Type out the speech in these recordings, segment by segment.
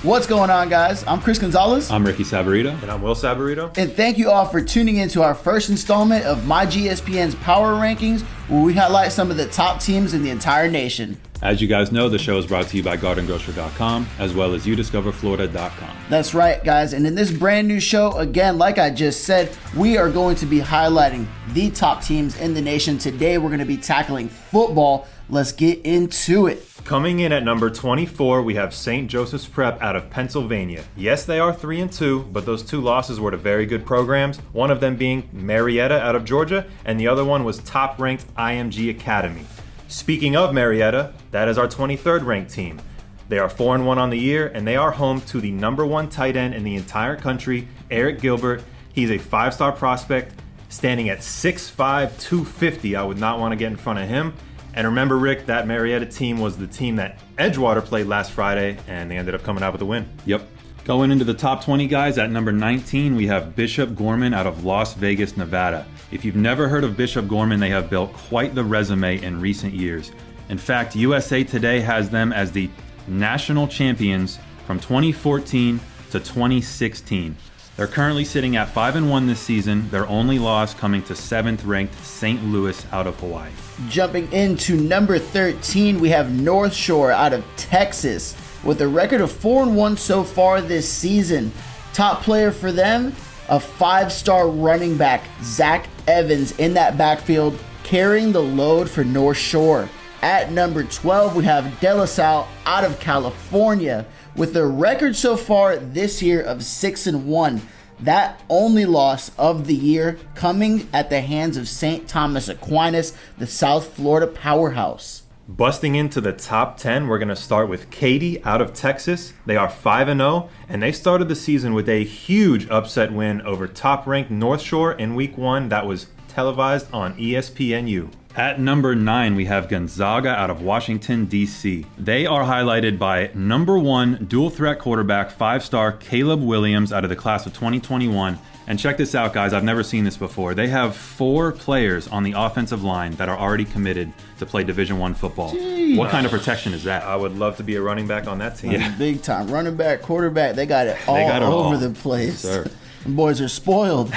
What's going on, guys? I'm Chris Gonzalez. I'm Ricky Saborido. And I'm Will Saborido. And thank you all for tuning in to our first installment of myGSPN's Power Rankings, where we highlight some of the top teams in the entire nation. As you guys know, the show is brought to you by GardenGrocer.com, as well as YouDiscoverFlorida.com. That's right, guys. And in this brand new show, again, like I just said, we are going to be highlighting the top teams in the nation. Today, we're going to be tackling football. Let's get into it. Coming in at number 24, we have St. Joseph's Prep out of Pennsylvania. Yes, they are 3-2, but those two losses were to very good programs, one of them being Marietta out of Georgia, and the other one was top-ranked IMG Academy. Speaking of Marietta, that is our 23rd ranked team. They are 4-1 on the year, and they are home to the number one tight end in the entire country, Eric Gilbert. He's a 5-star prospect, standing at 6'5", 250. I would not want to get in front of him. And remember, Rick, that Marietta team was the team that Edgewater played last Friday, and they ended up coming out with a win. Yep. Going into the top 20 guys, at number 19, we have Bishop Gorman out of Las Vegas, Nevada. If you've never heard of Bishop Gorman, they have built quite the resume in recent years. In fact, USA Today has them as the national champions from 2014 to 2016. They're currently sitting at 5-1 this season, their only loss coming to 7th-ranked St. Louis out of Hawaii. Jumping into number 13, we have North Shore out of Texas with a record of 4-1 so far this season. Top player for them, a 5-star running back, Zach Evans, in that backfield, carrying the load for North Shore. At number 12, we have De La Salle out of California with a record so far this year of 6-1. That only loss of the year coming at the hands of St. Thomas Aquinas, the South Florida powerhouse. Busting into the top 10, we're going to start with Katy out of Texas. They are 5-0, and they started the season with a huge upset win over top-ranked North Shore in Week 1 that was televised on ESPNU. At number 9, we have Gonzaga out of Washington, D.C. They are highlighted by number 1 dual-threat quarterback, 5-star Caleb Williams out of the class of 2021. And check this out, guys. I've never seen this before. They have 4 players on the offensive line that are already committed to play Division I football. Jeez. What kind of protection is that? I would love to be a running back on that team. Yeah. Big time. Running back, quarterback, they got it all over the place. Yes, sir. The boys are spoiled.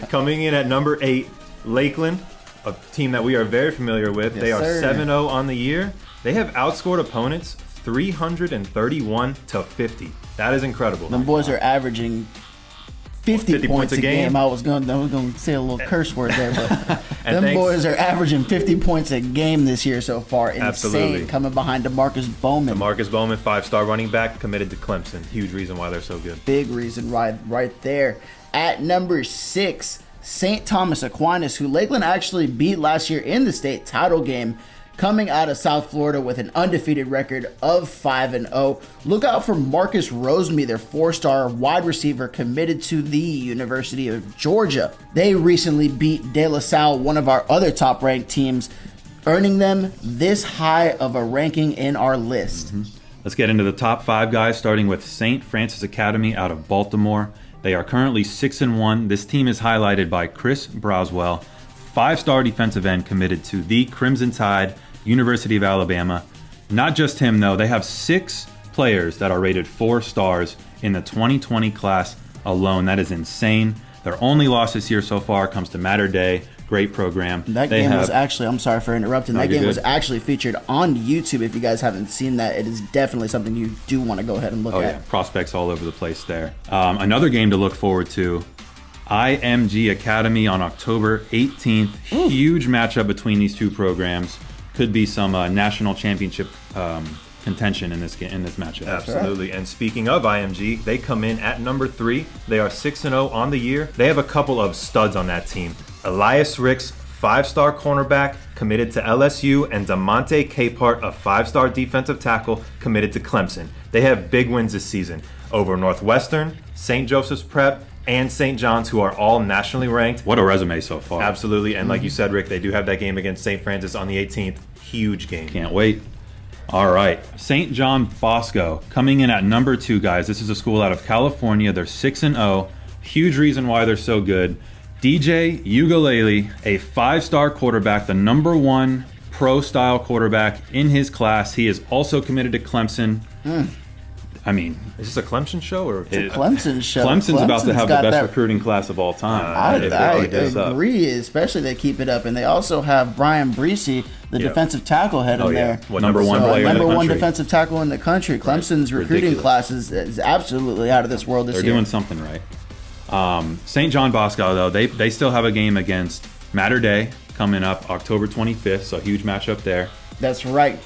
Coming in at number 8, Lakeland, a team that we are very familiar with. Yes, they are 7-0 on the year. They have outscored opponents 331-50. That is incredible. Them boys are averaging 50 points a game. I was going to say a little curse word there, but them boys are averaging 50 points a game this year so far. Insane. Absolutely. Coming behind DeMarcus Bowman. DeMarcus Bowman, 5-star running back, committed to Clemson. Huge reason why they're so good. Big reason right there. At number 6, St. Thomas Aquinas, who Lakeland actually beat last year in the state title game, coming out of South Florida with an undefeated record of 5-0. Look out for Marcus Rosemy, their 4-star wide receiver committed to the University of Georgia. They recently beat De La Salle, one of our other top-ranked teams, earning them this high of a ranking in our list. Mm-hmm. Let's get into the top 5 guys, starting with St. Francis Academy out of Baltimore. They are currently 6-1. This team is highlighted by Chris Braswell, 5-star defensive end committed to the Crimson Tide, University of Alabama. Not just him, though. They have 6 players that are rated 4 stars in the 2020 class alone. That is insane. Their only loss this year so far comes to Mater Dei. Great program. That game was actually, I'm sorry for interrupting, that game was actually featured on YouTube. If you guys haven't seen that, it is definitely something you do want to go ahead and look at. Yeah, prospects all over the place there. Another game to look forward to, IMG Academy on October 18th. Ooh. Huge matchup between these two programs. Could be some national championship contention in this matchup. Absolutely. Right. And speaking of IMG, they come in at number 3. They are 6-0 on the year. They have a couple of studs on that team. Elias Ricks, 5-star cornerback, committed to LSU, and DeMonte Capehart, a 5-star defensive tackle, committed to Clemson. They have big wins this season over Northwestern, St. Joseph's Prep, and St. John's, who are all nationally ranked. What a resume so far. Absolutely. And like you said, Rick, they do have that game against St. Francis on the 18th. Huge game. Can't wait. All right. St. John Bosco coming in at number 2, guys. This is a school out of California. They're 6-0. Huge reason why they're so good. DJ Ugalele, a 5-star quarterback, the number 1 pro-style quarterback in his class. He is also committed to Clemson. I mean, Is this a Clemson show or? Clemson show. Clemson's about to have the got best that- recruiting class of all time. I if they keep this up. agree, especially they keep it up, and they also have Brian Breesy, the Yeah. defensive tackle, head in there. What, Number one player in the number one country. defensive tackle in the country. Clemson's recruiting Ridiculous. class is absolutely out of this world this They're year. doing something right. St. John Bosco, though, they still have a game against Mater Dei coming up October 25th, so huge matchup there. That's right.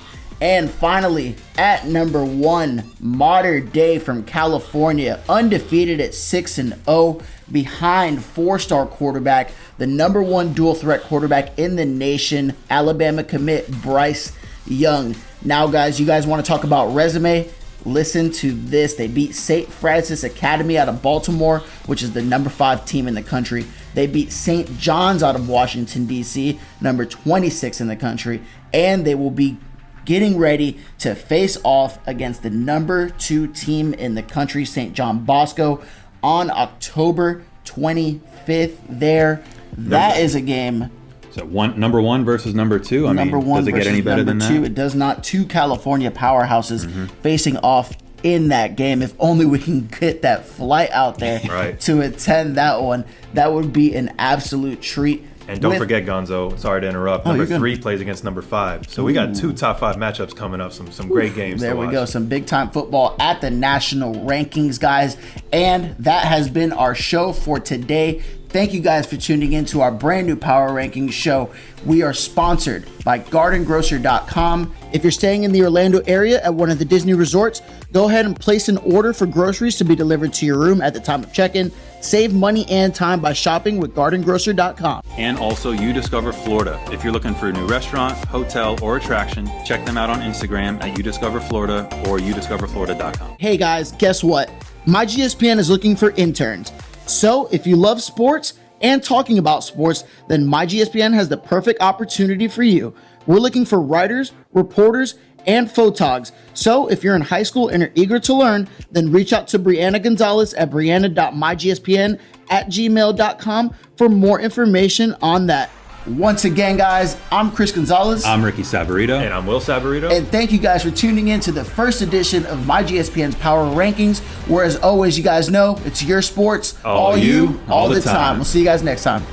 And finally, at number 1, Mater Dei from California, undefeated at 6-0, behind 4-star quarterback, the number 1 dual threat quarterback in the nation, Alabama commit Bryce Young. Now, guys, you guys want to talk about resume? Listen to this. They beat St. Francis Academy out of Baltimore, which is the number 5 team in the country. They beat St. John's out of Washington, D.C., number 26 in the country. And they will be getting ready to face off against the number 2 team in the country, St. John Bosco, on October 25th there. That is a game. So number 1 versus number 2. I Number mean, 1 does it get versus any better number than 2. that? It does not. 2 California powerhouses facing off in that game. If only we can get that flight out there Right. to attend that one. That would be an absolute treat. And don't With- forget, Gonzo, sorry to interrupt, you're number good. 3 plays against number 5. So we got 2 top 5 matchups coming up, some great games There to we watch. go. Some big time football at the national rankings, guys. And that has been our show for today. Thank you guys for tuning in to our brand new Power Rankings show. We are sponsored by GardenGrocer.com. If you're staying in the Orlando area at one of the Disney resorts, go ahead and place an order for groceries to be delivered to your room at the time of check-in. Save money and time by shopping with GardenGrocer.com. And also, You Discover Florida. If you're looking for a new restaurant, hotel, or attraction, check them out on Instagram at YouDiscoverFlorida or YouDiscoverFlorida.com. Hey guys, guess what? myGSPN is looking for interns. So if you love sports and talking about sports, then myGSPN has the perfect opportunity for you. We're looking for writers, reporters, and photogs. So if you're in high school and are eager to learn, then reach out to Brianna Gonzalez at brianna.mygspn@gmail.com for more information on that. Once again, guys, I'm Chris Gonzalez. I'm Ricky Saborido. And I'm Will Saborido. And thank you guys for tuning in to the first edition of myGSPN's Power Rankings, where as always, you guys know, it's your sports, All you, all all the the time. time. We'll see you guys next time.